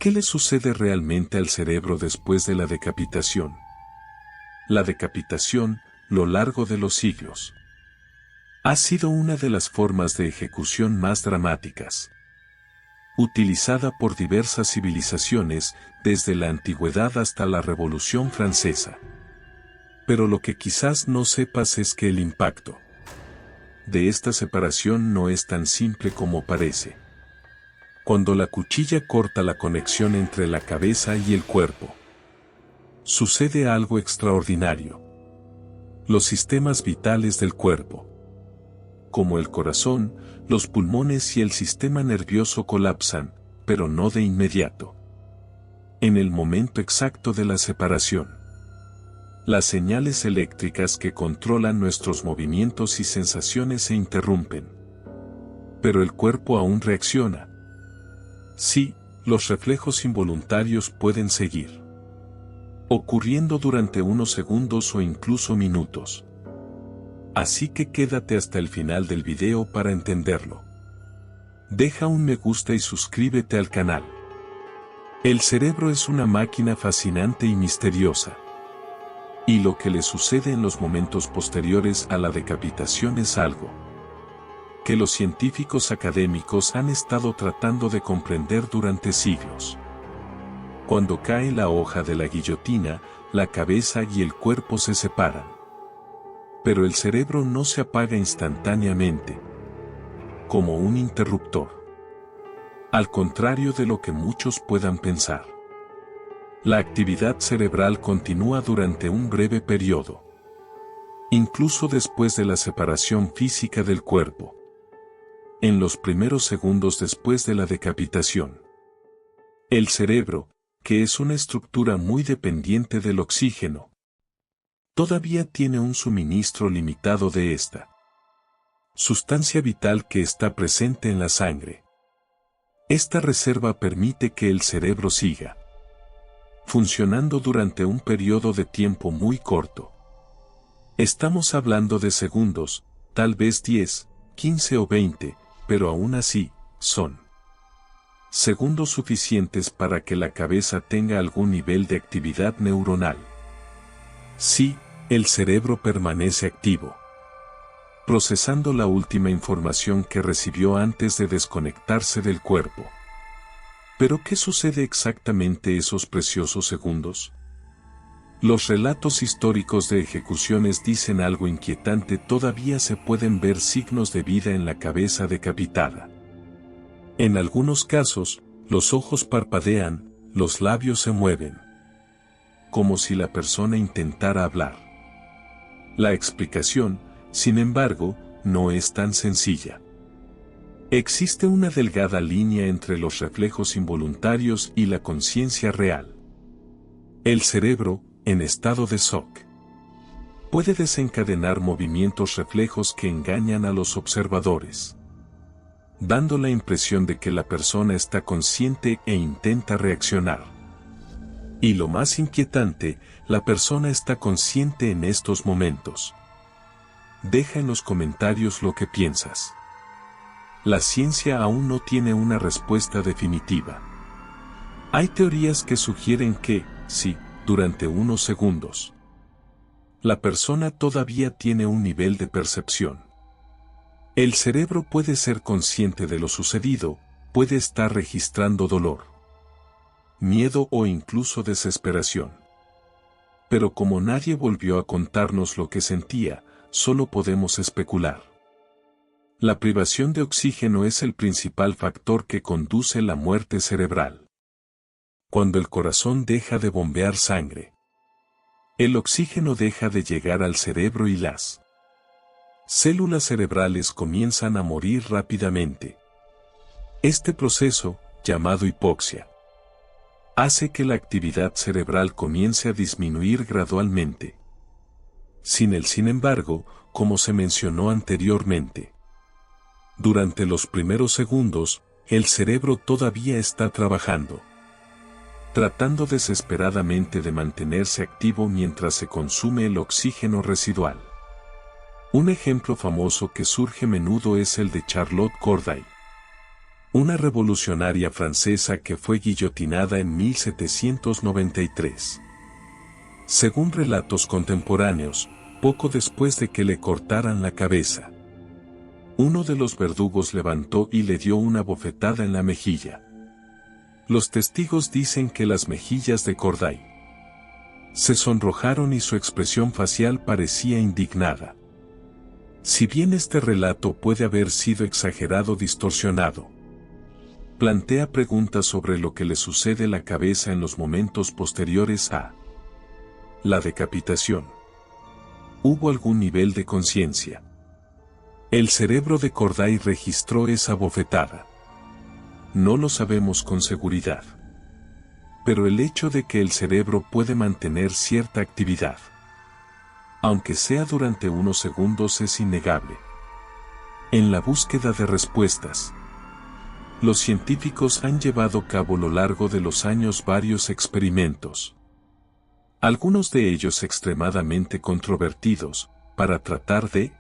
¿qué le sucede realmente al cerebro después de la decapitación? La decapitación, lo largo de los siglos, ha sido una de las formas de ejecución más dramáticas, utilizada por diversas civilizaciones desde la antigüedad hasta la Revolución Francesa. Pero lo que quizás no sepas es que el impacto de esta separación no es tan simple como parece. Cuando la cuchilla corta la conexión entre la cabeza y el cuerpo, sucede algo extraordinario. Los sistemas vitales del cuerpo, como el corazón, los pulmones y el sistema nervioso colapsan, pero no de inmediato. En el momento exacto de la separación, las señales eléctricas que controlan nuestros movimientos y sensaciones se interrumpen. Pero el cuerpo aún reacciona. Sí, los reflejos involuntarios pueden seguir ocurriendo durante unos segundos o incluso minutos. Así que quédate hasta el final del video para entenderlo. Deja un me gusta y suscríbete al canal. El cerebro es una máquina fascinante y misteriosa. Y lo que le sucede en los momentos posteriores a la decapitación es algo que los científicos académicos han estado tratando de comprender durante siglos. Cuando cae la hoja de la guillotina, la cabeza y el cuerpo se separan. Pero el cerebro no se apaga instantáneamente, como un interruptor. Al contrario de lo que muchos puedan pensar. La actividad cerebral continúa durante un breve periodo. Incluso después de la separación física del cuerpo. En los primeros segundos después de la decapitación. El cerebro, que es una estructura muy dependiente del oxígeno, todavía tiene un suministro limitado de esta sustancia vital que está presente en la sangre. Esta reserva permite que el cerebro siga funcionando durante un periodo de tiempo muy corto. Estamos hablando de segundos, tal vez 10, 15 o 20, pero aún así, son segundos suficientes para que la cabeza tenga algún nivel de actividad neuronal. Sí, el cerebro permanece activo, procesando la última información que recibió antes de desconectarse del cuerpo. ¿Pero qué sucede exactamente esos preciosos segundos? Los relatos históricos de ejecuciones dicen algo inquietante: todavía se pueden ver signos de vida en la cabeza decapitada. En algunos casos, los ojos parpadean, los labios se mueven, como si la persona intentara hablar. La explicación, sin embargo, no es tan sencilla. Existe una delgada línea entre los reflejos involuntarios y la conciencia real. El cerebro, en estado de shock, puede desencadenar movimientos reflejos que engañan a los observadores, dando la impresión de que la persona está consciente e intenta reaccionar. Y lo más inquietante, la persona está consciente en estos momentos. Deja en los comentarios lo que piensas. La ciencia aún no tiene una respuesta definitiva. Hay teorías que sugieren que, sí, durante unos segundos, la persona todavía tiene un nivel de percepción. El cerebro puede ser consciente de lo sucedido, puede estar registrando dolor, miedo o incluso desesperación. Pero como nadie volvió a contarnos lo que sentía, solo podemos especular. La privación de oxígeno es el principal factor que conduce la muerte cerebral. Cuando el corazón deja de bombear sangre, el oxígeno deja de llegar al cerebro y las células cerebrales comienzan a morir rápidamente. Este proceso, llamado hipoxia, hace que la actividad cerebral comience a disminuir gradualmente. Sin embargo, como se mencionó anteriormente, durante los primeros segundos, el cerebro todavía está trabajando, tratando desesperadamente de mantenerse activo mientras se consume el oxígeno residual. Un ejemplo famoso que surge a menudo es el de Charlotte Corday, una revolucionaria francesa que fue guillotinada en 1793. Según relatos contemporáneos, poco después de que le cortaran la cabeza, uno de los verdugos levantó y le dio una bofetada en la mejilla. Los testigos dicen que las mejillas de Corday se sonrojaron y su expresión facial parecía indignada. Si bien este relato puede haber sido exagerado o distorsionado, plantea preguntas sobre lo que le sucede a la cabeza en los momentos posteriores a la decapitación. ¿Hubo algún nivel de conciencia? ¿El cerebro de Corday registró esa bofetada? No lo sabemos con seguridad. Pero el hecho de que el cerebro puede mantener cierta actividad, aunque sea durante unos segundos, es innegable. En la búsqueda de respuestas, los científicos han llevado a cabo a lo largo de los años varios experimentos, algunos de ellos extremadamente controvertidos, para tratar de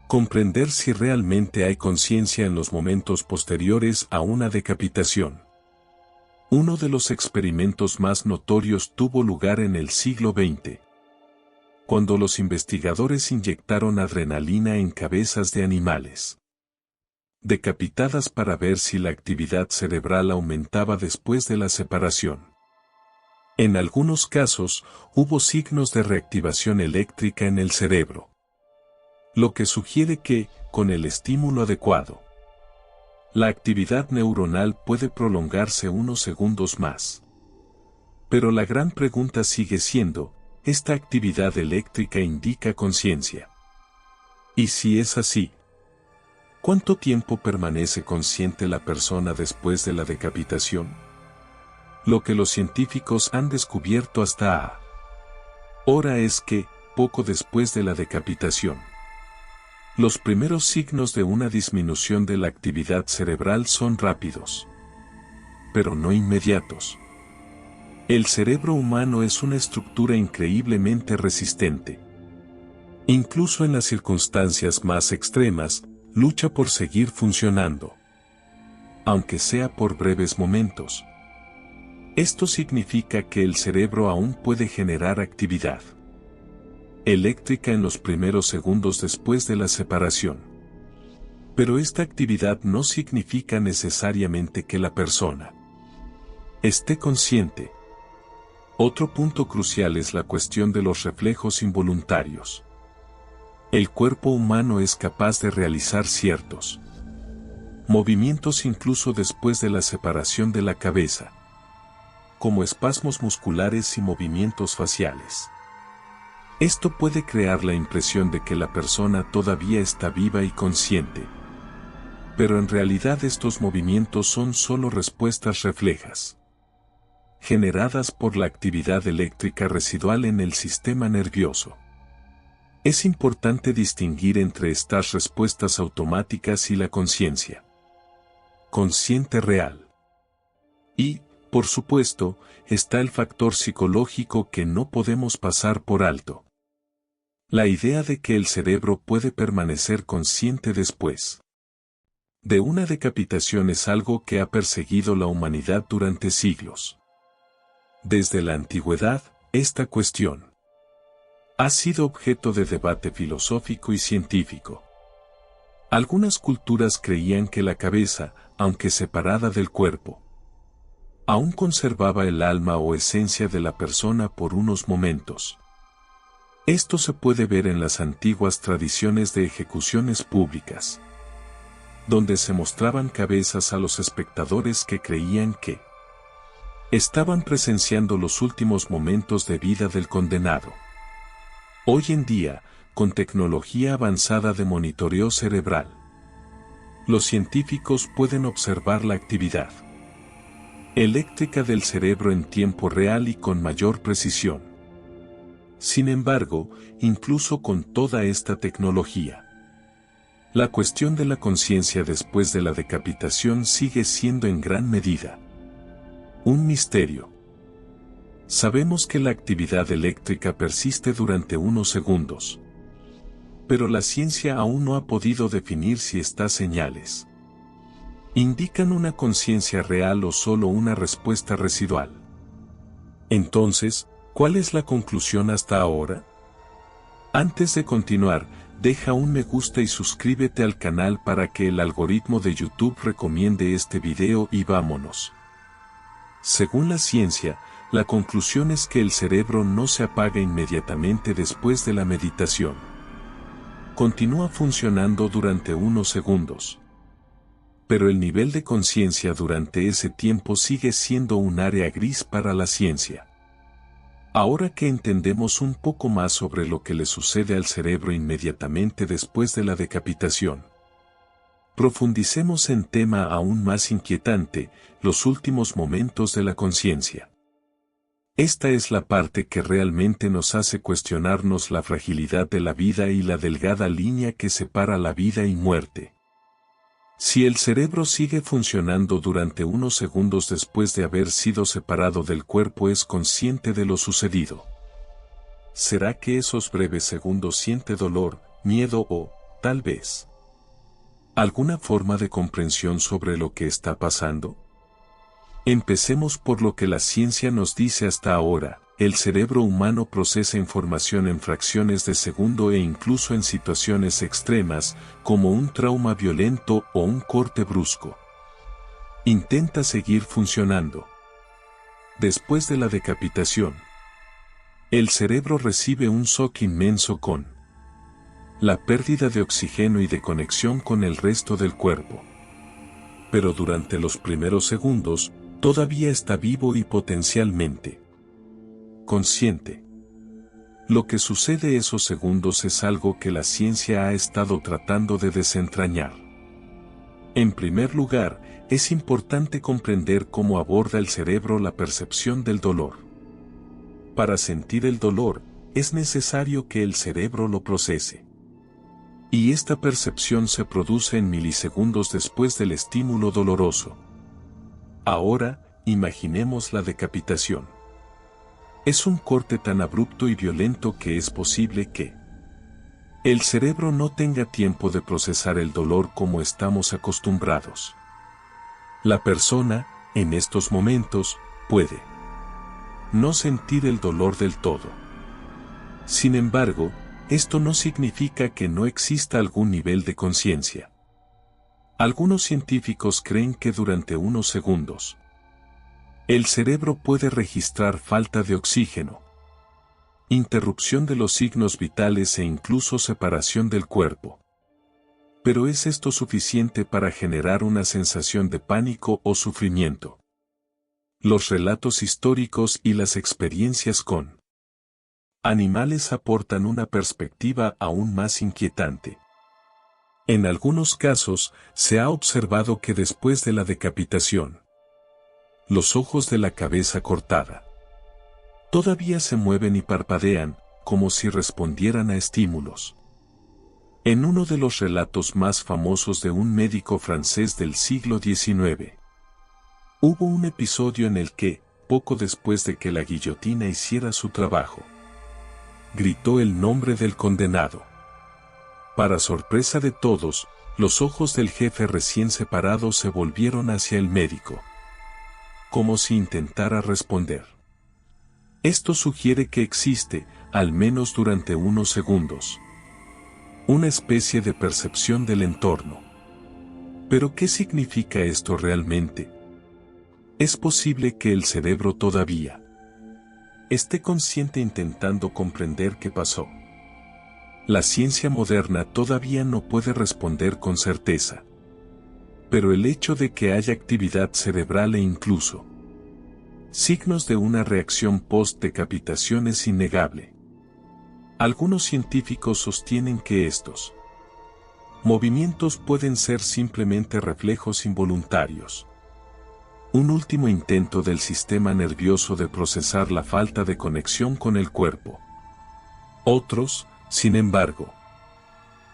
comprender si realmente hay conciencia en los momentos posteriores a una decapitación. Uno de los experimentos más notorios tuvo lugar en el siglo XX, cuando los investigadores inyectaron adrenalina en cabezas de animales decapitadas para ver si la actividad cerebral aumentaba después de la separación. En algunos casos, hubo signos de reactivación eléctrica en el cerebro, lo que sugiere que, con el estímulo adecuado, la actividad neuronal puede prolongarse unos segundos más. Pero la gran pregunta sigue siendo, ¿esta actividad eléctrica indica conciencia? Y si es así, ¿cuánto tiempo permanece consciente la persona después de la decapitación? Lo que los científicos han descubierto hasta ahora es que, poco después de la decapitación, los primeros signos de una disminución de la actividad cerebral son rápidos, pero no inmediatos. El cerebro humano es una estructura increíblemente resistente. Incluso en las circunstancias más extremas, lucha por seguir funcionando, aunque sea por breves momentos. Esto significa que el cerebro aún puede generar actividad eléctrica en los primeros segundos después de la separación. Pero esta actividad no significa necesariamente que la persona esté consciente. Otro punto crucial es la cuestión de los reflejos involuntarios. El cuerpo humano es capaz de realizar ciertos movimientos incluso después de la separación de la cabeza, como espasmos musculares y movimientos faciales. Esto puede crear la impresión de que la persona todavía está viva y consciente. Pero en realidad estos movimientos son solo respuestas reflejas, generadas por la actividad eléctrica residual en el sistema nervioso. Es importante distinguir entre estas respuestas automáticas y la conciencia consciente real. Y, por supuesto, está el factor psicológico que no podemos pasar por alto. La idea de que el cerebro puede permanecer consciente después de una decapitación es algo que ha perseguido la humanidad durante siglos. Desde la antigüedad, esta cuestión ha sido objeto de debate filosófico y científico. Algunas culturas creían que la cabeza, aunque separada del cuerpo, aún conservaba el alma o esencia de la persona por unos momentos. Esto se puede ver en las antiguas tradiciones de ejecuciones públicas, donde se mostraban cabezas a los espectadores que creían que estaban presenciando los últimos momentos de vida del condenado. Hoy en día, con tecnología avanzada de monitoreo cerebral, los científicos pueden observar la actividad eléctrica del cerebro en tiempo real y con mayor precisión. Sin embargo, incluso con toda esta tecnología, la cuestión de la conciencia después de la decapitación sigue siendo en gran medida un misterio. Sabemos que la actividad eléctrica persiste durante unos segundos, pero la ciencia aún no ha podido definir si estas señales ¿Indican una conciencia real o solo una respuesta residual? Entonces, ¿cuál es la conclusión hasta ahora? Antes de continuar, deja un me gusta y suscríbete al canal para que el algoritmo de YouTube recomiende este video y vámonos. Según la ciencia, la conclusión es que el cerebro no se apaga inmediatamente después de la meditación. Continúa funcionando durante unos segundos. Pero el nivel de conciencia durante ese tiempo sigue siendo un área gris para la ciencia. Ahora que entendemos un poco más sobre lo que le sucede al cerebro inmediatamente después de la decapitación, profundicemos en tema aún más inquietante, los últimos momentos de la conciencia. Esta es la parte que realmente nos hace cuestionarnos la fragilidad de la vida y la delgada línea que separa la vida y muerte. Si el cerebro sigue funcionando durante unos segundos después de haber sido separado del cuerpo, es consciente de lo sucedido. ¿Será que esos breves segundos siente dolor, miedo o, tal vez, alguna forma de comprensión sobre lo que está pasando? Empecemos por lo que la ciencia nos dice hasta ahora. El cerebro humano procesa información en fracciones de segundo e incluso en situaciones extremas, como un trauma violento o un corte brusco. Intenta seguir funcionando. Después de la decapitación, el cerebro recibe un shock inmenso con la pérdida de oxígeno y de conexión con el resto del cuerpo. Pero durante los primeros segundos, todavía está vivo y potencialmente consciente. Lo que sucede esos segundos es algo que la ciencia ha estado tratando de desentrañar. En primer lugar, es importante comprender cómo aborda el cerebro la percepción del dolor. Para sentir el dolor, es necesario que el cerebro lo procese. Y esta percepción se produce en milisegundos después del estímulo doloroso. Ahora, imaginemos la decapitación. Es un corte tan abrupto y violento que es posible que el cerebro no tenga tiempo de procesar el dolor como estamos acostumbrados. La persona, en estos momentos, puede no sentir el dolor del todo. Sin embargo, esto no significa que no exista algún nivel de conciencia. Algunos científicos creen que durante unos segundos, el cerebro puede registrar falta de oxígeno, interrupción de los signos vitales e incluso separación del cuerpo. Pero ¿es esto suficiente para generar una sensación de pánico o sufrimiento? Los relatos históricos y las experiencias con animales aportan una perspectiva aún más inquietante. En algunos casos, se ha observado que después de la decapitación, los ojos de la cabeza cortada todavía se mueven y parpadean, como si respondieran a estímulos. En uno de los relatos más famosos de un médico francés del siglo XIX, hubo un episodio en el que, poco después de que la guillotina hiciera su trabajo, gritó el nombre del condenado. Para sorpresa de todos, los ojos del jefe recién separado se volvieron hacia el médico, como si intentara responder. Esto sugiere que existe, al menos durante unos segundos, una especie de percepción del entorno. ¿Pero qué significa esto realmente? Es posible que el cerebro todavía esté consciente intentando comprender qué pasó. La ciencia moderna todavía no puede responder con certeza. Pero el hecho de que haya actividad cerebral e incluso signos de una reacción post-decapitación es innegable. Algunos científicos sostienen que estos movimientos pueden ser simplemente reflejos involuntarios. Un último intento del sistema nervioso de procesar la falta de conexión con el cuerpo. Otros, sin embargo,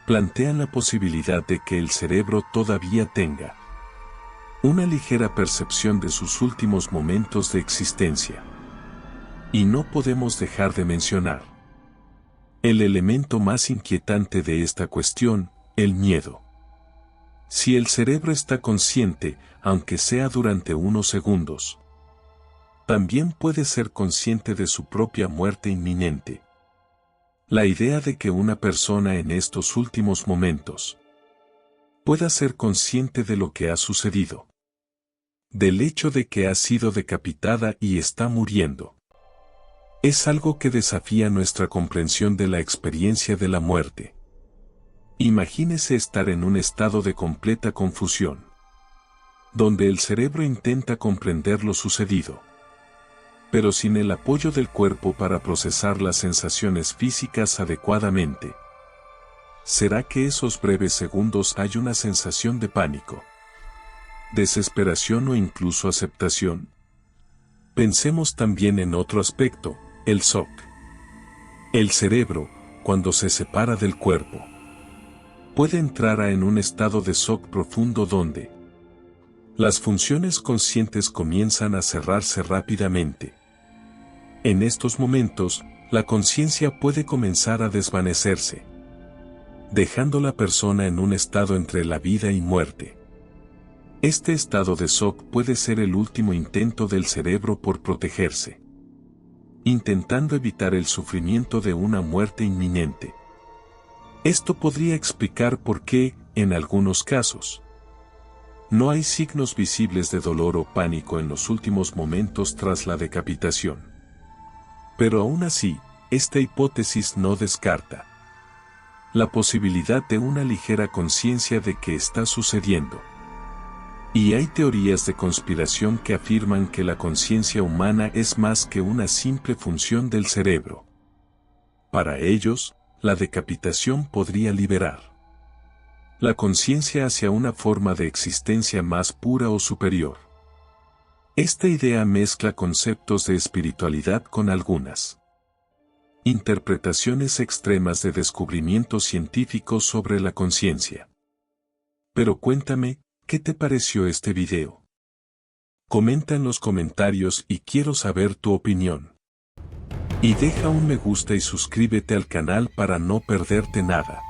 plantean la posibilidad de que el cerebro todavía tenga una ligera percepción de sus últimos momentos de existencia. Y no podemos dejar de mencionar el elemento más inquietante de esta cuestión, el miedo. Si el cerebro está consciente, aunque sea durante unos segundos, también puede ser consciente de su propia muerte inminente. La idea de que una persona en estos últimos momentos pueda ser consciente de lo que ha sucedido, del hecho de que ha sido decapitada y está muriendo, es algo que desafía nuestra comprensión de la experiencia de la muerte. Imagínese estar en un estado de completa confusión, donde el cerebro intenta comprender lo sucedido, pero sin el apoyo del cuerpo para procesar las sensaciones físicas adecuadamente. ¿Será que esos breves segundos hay una sensación de pánico, desesperación o incluso aceptación? Pensemos también en otro aspecto, el shock. El cerebro, cuando se separa del cuerpo, puede entrar en un estado de shock profundo donde las funciones conscientes comienzan a cerrarse rápidamente. En estos momentos, la conciencia puede comenzar a desvanecerse, dejando la persona en un estado entre la vida y muerte. Este estado de shock puede ser el último intento del cerebro por protegerse, intentando evitar el sufrimiento de una muerte inminente. Esto podría explicar por qué, en algunos casos, no hay signos visibles de dolor o pánico en los últimos momentos tras la decapitación. Pero aún así, esta hipótesis no descarta la posibilidad de una ligera conciencia de que está sucediendo. Y hay teorías de conspiración que afirman que la conciencia humana es más que una simple función del cerebro. Para ellos, la decapitación podría liberar la conciencia hacia una forma de existencia más pura o superior. Esta idea mezcla conceptos de espiritualidad con algunas interpretaciones extremas de descubrimientos científicos sobre la conciencia. Pero cuéntame, ¿qué te pareció este video? Comenta en los comentarios y quiero saber tu opinión. Y deja un me gusta y suscríbete al canal para no perderte nada.